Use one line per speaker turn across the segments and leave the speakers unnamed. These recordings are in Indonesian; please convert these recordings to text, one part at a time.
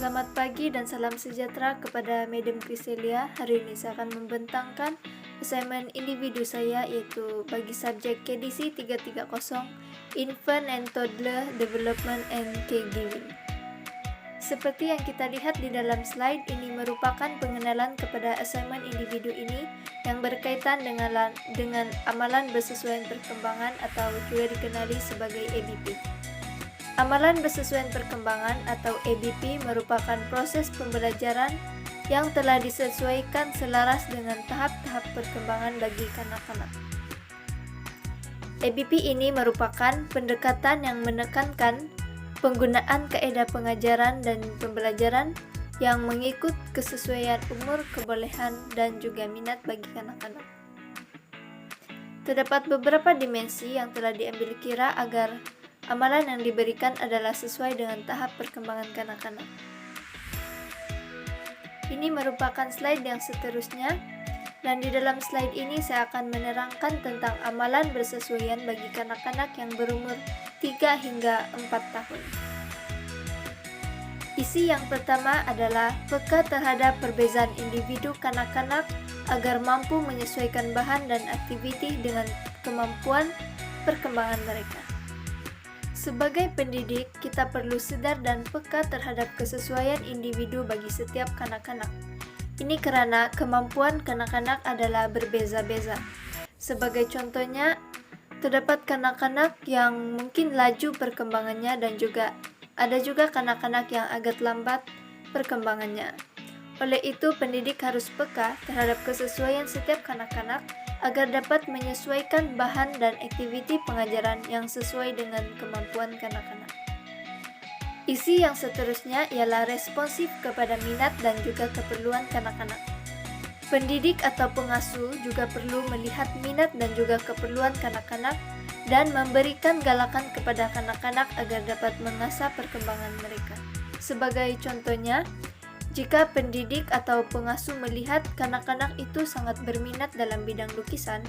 Selamat pagi dan salam sejahtera kepada Madam Criselia. Hari ini saya akan membentangkan assignment individu saya, yaitu bagi subjek KDC 330 Infant and Toddler Development and Caregiving. Seperti yang kita lihat di dalam slide, ini merupakan pengenalan kepada assignment individu ini yang berkaitan dengan amalan bersesuaian perkembangan atau juga dikenali sebagai ABP. Amalan bersesuaian perkembangan atau ABP merupakan proses pembelajaran yang telah disesuaikan selaras dengan tahap-tahap perkembangan bagi kanak-kanak. ABP ini merupakan pendekatan yang menekankan penggunaan kaedah pengajaran dan pembelajaran yang mengikut kesesuaian umur, kebolehan, dan juga minat bagi kanak-kanak. Terdapat beberapa dimensi yang telah diambil kira agar amalan yang diberikan adalah sesuai dengan tahap perkembangan kanak-kanak. Ini merupakan slide yang seterusnya, dan di dalam slide ini saya akan menerangkan tentang amalan bersesuaian bagi kanak-kanak yang berumur 3 hingga 4 tahun. Isi yang pertama adalah peka terhadap perbezaan individu kanak-kanak agar mampu menyesuaikan bahan dan aktiviti dengan kemampuan perkembangan mereka. Sebagai pendidik, kita perlu sadar dan peka terhadap kesesuaian individu bagi setiap kanak-kanak. Ini karena kemampuan kanak-kanak adalah berbeza-beza. Sebagai contohnya, terdapat kanak-kanak yang mungkin laju perkembangannya dan ada juga kanak-kanak yang agak lambat perkembangannya. Oleh itu, pendidik harus peka terhadap kesesuaian setiap kanak-kanak agar dapat menyesuaikan bahan dan aktiviti pengajaran yang sesuai dengan kemampuan kanak-kanak. Isi yang seterusnya ialah responsif kepada minat dan juga keperluan kanak-kanak. Pendidik atau pengasuh juga perlu melihat minat dan juga keperluan kanak-kanak dan memberikan galakan kepada kanak-kanak agar dapat mengasah perkembangan mereka. Sebagai contohnya, jika pendidik atau pengasuh melihat kanak-kanak itu sangat berminat dalam bidang lukisan,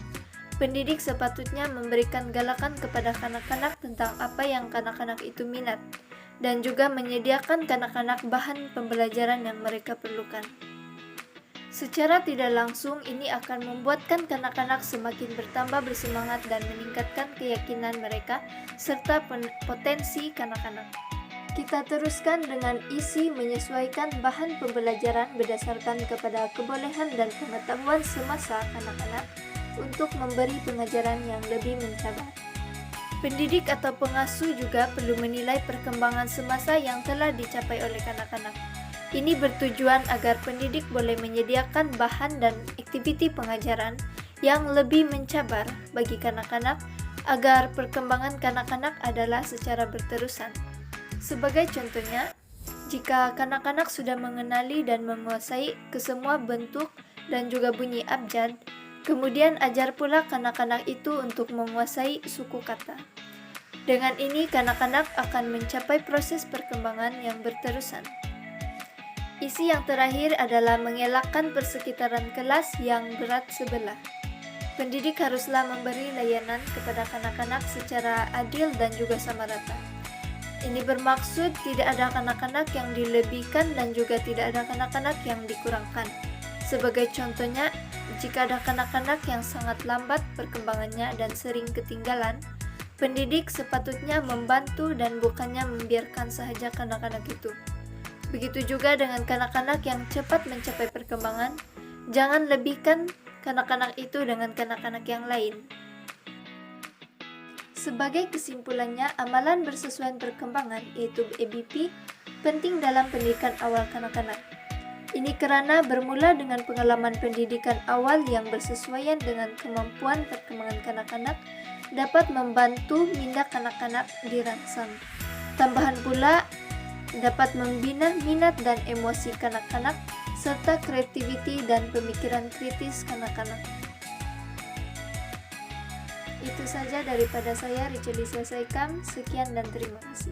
pendidik sepatutnya memberikan galakan kepada kanak-kanak tentang apa yang kanak-kanak itu minat, dan juga menyediakan kanak-kanak bahan pembelajaran yang mereka perlukan. Secara tidak langsung, ini akan membuatkan kanak-kanak semakin bertambah bersemangat dan meningkatkan keyakinan mereka serta potensi kanak-kanak. Kita teruskan dengan isi menyesuaikan bahan pembelajaran berdasarkan kepada kebolehan dan pengetahuan semasa kanak-kanak untuk memberi pengajaran yang lebih mencabar. Pendidik atau pengasuh juga perlu menilai perkembangan semasa yang telah dicapai oleh kanak-kanak. Ini bertujuan agar pendidik boleh menyediakan bahan dan aktiviti pengajaran yang lebih mencabar bagi kanak-kanak agar perkembangan kanak-kanak adalah secara berterusan. Sebagai contohnya, jika kanak-kanak sudah mengenali dan menguasai kesemua bentuk dan juga bunyi abjad, kemudian ajar pula kanak-kanak itu untuk menguasai suku kata. Dengan ini, kanak-kanak akan mencapai proses perkembangan yang berterusan. Isi yang terakhir adalah mengelakkan persekitaran kelas yang berat sebelah. Pendidik haruslah memberi layanan kepada kanak-kanak secara adil dan juga sama rata. Ini bermaksud tidak ada kanak-kanak yang dilebihkan dan juga tidak ada kanak-kanak yang dikurangkan. Sebagai contohnya, jika ada kanak-kanak yang sangat lambat perkembangannya dan sering ketinggalan, pendidik sepatutnya membantu dan bukannya membiarkan sahaja kanak-kanak itu. Begitu juga dengan kanak-kanak yang cepat mencapai perkembangan, jangan lebihkan kanak-kanak itu dengan kanak-kanak yang lain. Sebagai kesimpulannya, amalan bersesuaian perkembangan, yaitu ABP, penting dalam pendidikan awal kanak-kanak. Ini karena bermula dengan pengalaman pendidikan awal yang bersesuaian dengan kemampuan perkembangan kanak-kanak dapat membantu minda kanak-kanak dirangsang. Tambahan pula, dapat membina minat dan emosi kanak-kanak serta kreativiti dan pemikiran kritis kanak-kanak. Itu saja daripada saya, Richelicia Saikam. Sekian dan terima kasih.